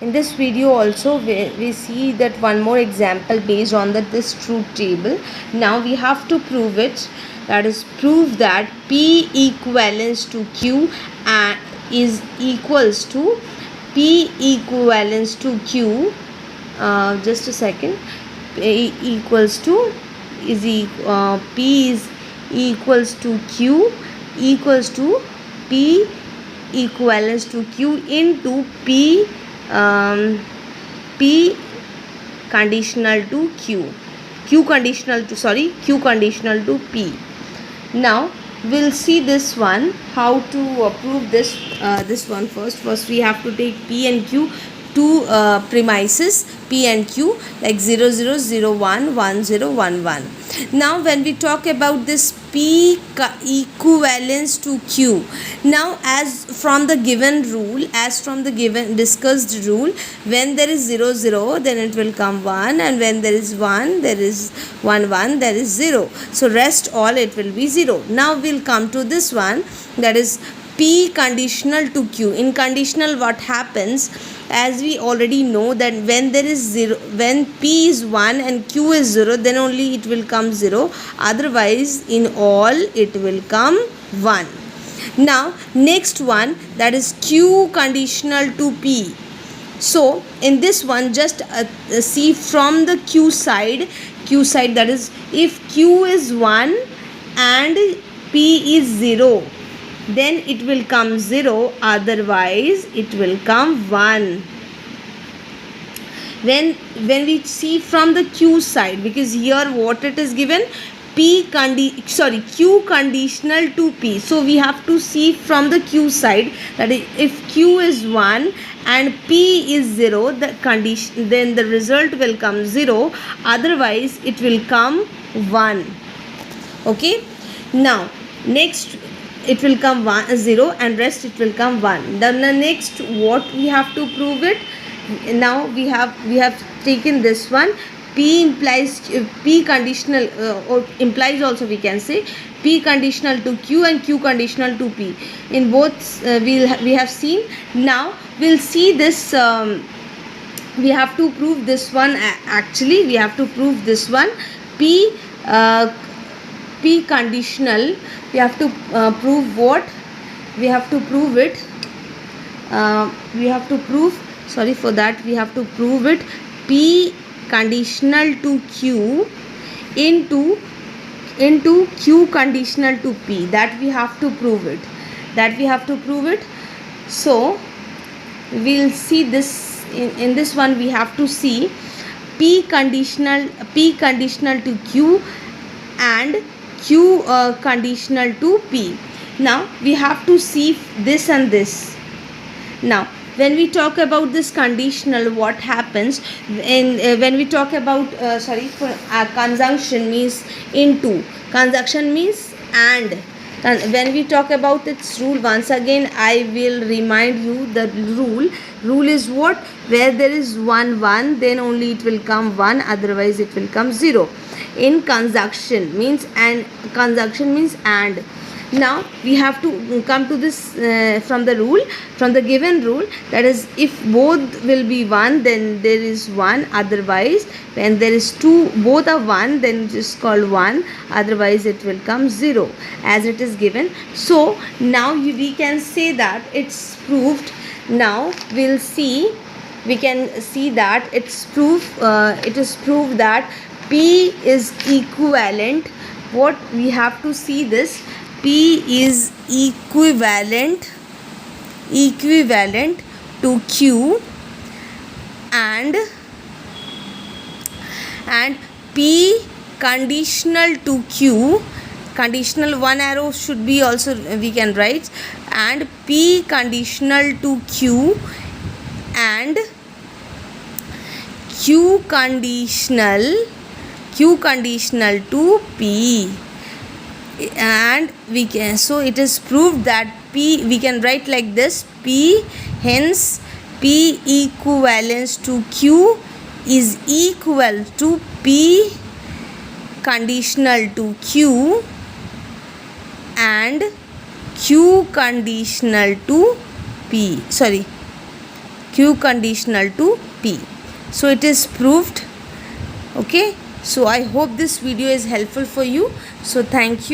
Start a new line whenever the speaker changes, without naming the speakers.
In this video also we see that one more example based on this truth table. Now we have to prove it. That is, prove that P equivalence to Q and is equals to P equivalence to Q. Just a second. P equals to P is equals to Q equals to P equivalence to Q into P conditional to Q conditional to P. Now we'll see this one, how to prove this one. First we have to take P and Q, two premises P and Q, like 0 0 0 1 1 0 1 1. Now when we talk about this P equivalence to Q, now as from the given discussed rule, when there is 0 0 then it will come 1, and when there is 1 there is 1 1, there is 0, so rest all it will be 0. Now we'll come to this one, that is P conditional to Q. In conditional, what happens, as we already know, that when there is 0, when P is 1 and Q is 0, then only it will come 0, otherwise in all it will come 1. Now next one, that is Q conditional to P. So in this one, just see from the Q side, that is, if Q is 1 and P is 0, then it will come 0, otherwise it will come 1. When we see from the Q side, because here what it is given, Q conditional to P, so we have to see from the Q side, that is, if Q is 1 and P is 0, then the result will come 0, otherwise it will come 1. Okay, now next it will come 0 and rest it will come 1. Then the next, what we have to prove it, now we have taken this one, P implies P conditional or implies also, we can say P conditional to Q and Q conditional to P. In both we have seen. Now we'll see this, we have to prove this one. Actually we have to prove this one, P conditional. We have to prove what? We have to prove it. We have to prove, sorry for that, we have to prove it, P conditional to Q into Q conditional to P. That we have to prove it. So we'll see this. In this one we have to see P conditional to Q and Q conditional to P. Now we have to see this and this. Now when we talk about this conditional, what happens when we talk about conjunction means into, conjunction means and. When we talk about its rule, once again I will remind you the rule is what? Where there is 1 1, then only it will come 1, otherwise it will come 0. In conjunction means and. Now we have to come to this from the given rule, that is, if both will be 1 then there is 1, otherwise when there is 2, both are 1, then it is called 1, otherwise it will come 0, as it is given. So now we can say that it's proved. Now we can see that it's proof. It is proved that P is equivalent. What we have to see this, P is equivalent to Q and P conditional to Q, conditional one arrow should be also we can write, and P conditional to Q and Q conditional to P. And we can, so it is proved that P, we can write like this, P, hence P equivalence to Q is equal to P conditional to Q and Q conditional to P. Q conditional to P. So it is proved. Okay, so I hope this video is helpful for you. So thank you.